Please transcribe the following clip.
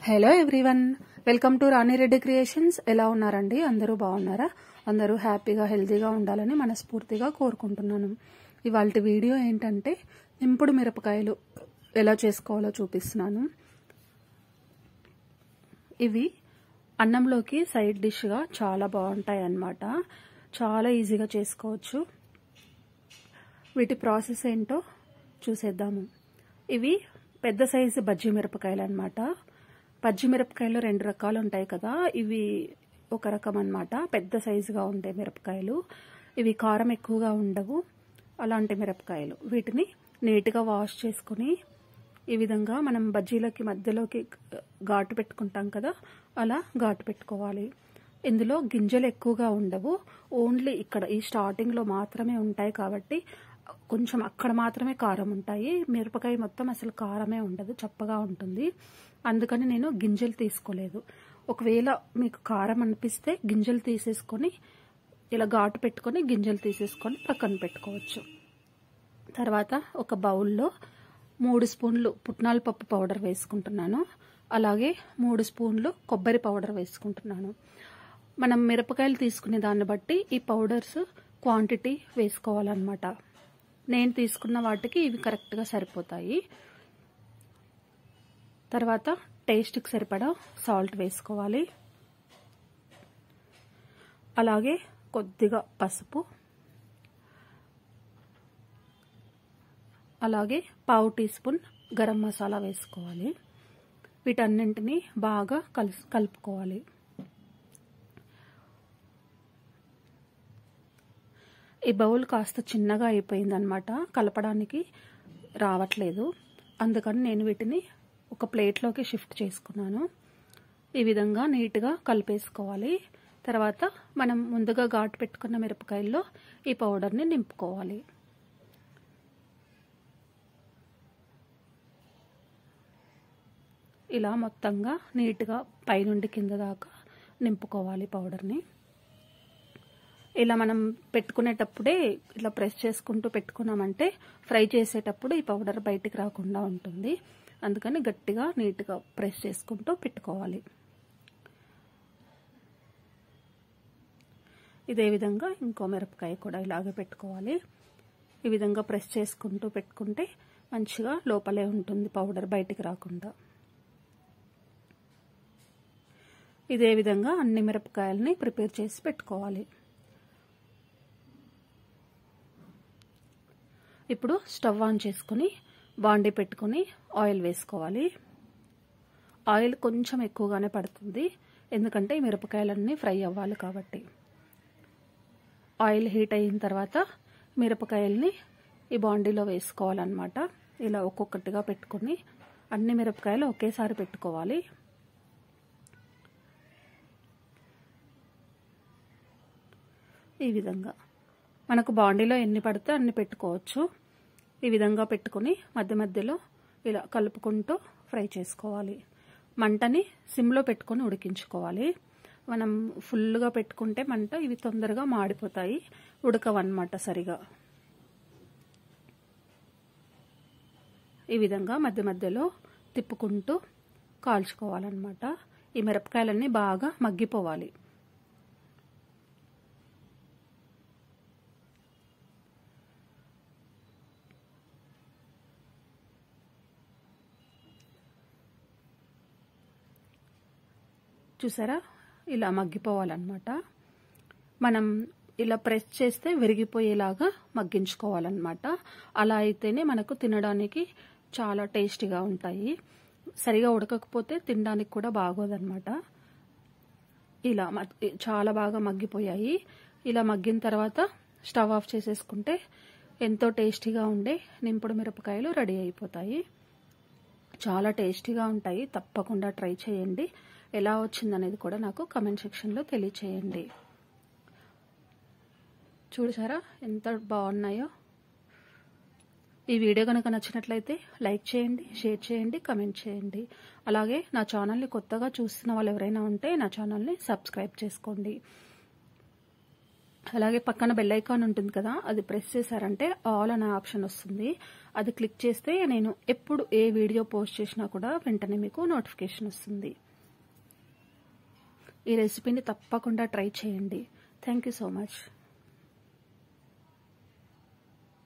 Hello everyone, welcome to Rani Reddy creations. ఎలా ఉన్నారండి? అందరూ బాగున్నారా? అందరూ హ్యాపీగా హెల్తీగా ఉండాలని మనస్ఫూర్తిగా కోరుకుంటున్నాను. ఇవాళ వీడియో ఏంటంటే నింపుడు మిరపకాయలు ఎలా చేసుకోవాలో చూపిస్తున్నాను. ఇవి అన్నంలోకి సైడ్ డిష్గా చాలా బాగుంటాయి అన్నమాట. చాలా ఈజీగా చేసుకోవచ్చు. వీటి ప్రాసెస్ ఏంటో చూసేద్దాము. ఇవి పెద్ద సైజు బజ్జీ మిరపకాయలు అన్నమాట. బజ్జీ మిరపకాయలు రెండు రకాలు ఉంటాయి కదా, ఇవి ఒక రకం అన్నమాట. పెద్ద సైజుగా ఉండే మిరపకాయలు, ఇవి కారం ఎక్కువగా ఉండవు. అలాంటి మిరపకాయలు వీటిని నీట్గా వాష్ చేసుకుని ఈ విధంగా మనం బజ్జీలకి మధ్యలోకి ఘాటు పెట్టుకుంటాం కదా, అలా ఘాటు పెట్టుకోవాలి. ఇందులో గింజలు ఎక్కువగా ఉండవు, ఓన్లీ ఇక్కడ ఈ స్టార్టింగ్లో మాత్రమే ఉంటాయి కాబట్టి కొంచెం అక్కడ మాత్రమే కారం ఉంటాయి. మిరపకాయ మొత్తం అసలు కారమే ఉండదు, చప్పగా ఉంటుంది. అందుకని నేను గింజలు తీసుకోలేదు. ఒకవేళ మీకు కారం అనిపిస్తే గింజలు తీసేసుకొని ఇలా ఘాటు పెట్టుకొని గింజలు తీసేసుకొని పక్కన పెట్టుకోవచ్చు. తర్వాత ఒక బౌల్లో 3 స్పూన్లు పుట్నాల పప్పు పౌడర్ వేసుకుంటున్నాను. అలాగే 3 స్పూన్లు కొబ్బరి పౌడర్ వేసుకుంటున్నాను. మనం మిరపకాయలు తీసుకునే దాన్ని బట్టి ఈ పౌడర్స్ క్వాంటిటీ వేసుకోవాలన్నమాట. నేను తీసుకున్న వాటికి ఇవి కరెక్ట్గా సరిపోతాయి. తర్వాత టేస్ట్కి సరిపడా సాల్ట్ వేసుకోవాలి. అలాగే కొద్దిగా పసుపు, అలాగే పావు టీ స్పూన్ గరం మసాలా వేసుకోవాలి. వీటన్నింటినీ బాగా కలుపుకోవాలి. ఈ బౌల్ కాస్త చిన్నగా అయిపోయిందనమాట, కలపడానికి రావట్లేదు. అందుకని నేను వీటిని ఒక ప్లేట్లోకి షిఫ్ట్ చేసుకున్నాను. ఈ విధంగా నీట్గా కలిపేసుకోవాలి. తర్వాత మనం ముందుగా ఘాటు పెట్టుకున్న మిరపకాయల్లో ఈ పౌడర్ని నింపుకోవాలి. ఇలా మొత్తంగా నీట్గా పైనుండి కింద దాకా నింపుకోవాలి పౌడర్ని. ఇలా మనం పెట్టుకునేటప్పుడే ఇలా ప్రెస్ చేసుకుంటూ పెట్టుకున్నామంటే ఫ్రై చేసేటప్పుడు ఈ పౌడర్ బయటికి రాకుండా ఉంటుంది. అందుకని గట్టిగా నీట్గా ప్రెస్ చేసుకుంటూ పెట్టుకోవాలి. ఇదే విధంగా ఇంకో మిరపకాయ కూడా ఇలాగే పెట్టుకోవాలి. ఈ విధంగా ప్రెస్ చేసుకుంటూ పెట్టుకుంటే మంచిగా లోపలే ఉంటుంది పౌడర్ బయటికి రాకుండా. ఇదే విధంగా అన్ని మిరపకాయలని ప్రిపేర్ చేసి పెట్టుకోవాలి. ఇప్పుడు స్టవ్ ఆన్ చేసుకుని బాండీ పెట్టుకుని ఆయిల్ వేసుకోవాలి. ఆయిల్ కొంచెం ఎక్కువగానే పడుతుంది, ఎందుకంటే ఈ మిరపకాయలన్నీ ఫ్రై అవ్వాలి కాబట్టి. ఆయిల్ హీట్ అయిన తర్వాత మిరపకాయల్ని ఈ బాండీలో వేసుకోవాలన్నమాట. ఇలా ఒక్కొక్కటిగా పెట్టుకుని అన్ని మిరపకాయలు ఒకేసారి పెట్టుకోవాలి. ఈ విధంగా మనకు బాండీలో ఎన్ని పడితే అన్ని పెట్టుకోవచ్చు. ఈ విధంగా పెట్టుకుని మధ్య మధ్యలో ఇలా కలుపుకుంటూ ఫ్రై చేసుకోవాలి. మంటని సిమ్లో పెట్టుకొని ఉడికించుకోవాలి. మనం ఫుల్గా పెట్టుకుంటే మంట ఇవి తొందరగా మాడిపోతాయి, ఉడకవన్నమాట సరిగా. ఈ విధంగా మధ్య మధ్యలో తిప్పుకుంటూ కాల్చుకోవాలన్నమాట. ఈ మిరపకాయలన్నీ బాగా మగ్గిపోవాలి. చూసారా, ఇలా మగ్గిపోవాలన్నమాట. మనం ఇలా ప్రెస్ చేస్తే విరిగిపోయేలాగా మగ్గించుకోవాలన్నమాట. అలా అయితేనే మనకు తినడానికి చాలా టేస్టీగా ఉంటాయి. సరిగా ఉడకకపోతే తినడానికి కూడా బాగోదన్నమాట. ఇలా చాలా బాగా మగ్గిపోయాయి. ఇలా మగ్గిన తర్వాత స్టవ్ ఆఫ్ చేసేసుకుంటే ఎంతో టేస్టీగా ఉండే నింపుడు మిరపకాయలు రెడీ అయిపోతాయి. చాలా టేస్టీగా ఉంటాయి, తప్పకుండా ట్రై చేయండి. ఎలా వచ్చిందనేది కూడా నాకు కమెంట్ సెక్షన్లో తెలియచేయండి. చూసారా ఎంత బాగున్నాయో. ఈ వీడియో కనుక నచ్చినట్లయితే లైక్ చేయండి, షేర్ చేయండి, కమెంట్ చేయండి. అలాగే నా ఛానల్ని కొత్తగా చూస్తున్న వాళ్ళు ఎవరైనా ఉంటే నా ఛానల్ని సబ్స్క్రైబ్ చేసుకోండి. అలాగే పక్కన బెల్ ఐకాన్ ఉంటుంది కదా, అది ప్రెస్ చేశారంటే ఆల్ అనే ఆప్షన్ వస్తుంది. అది క్లిక్ చేస్తే నేను ఎప్పుడు ఏ వీడియో పోస్ట్ చేసినా కూడా వెంటనే మీకు నోటిఫికేషన్ వస్తుంది. ఈ రెసిపీని తప్పకుండా ట్రై చేయండి. Thank you so much.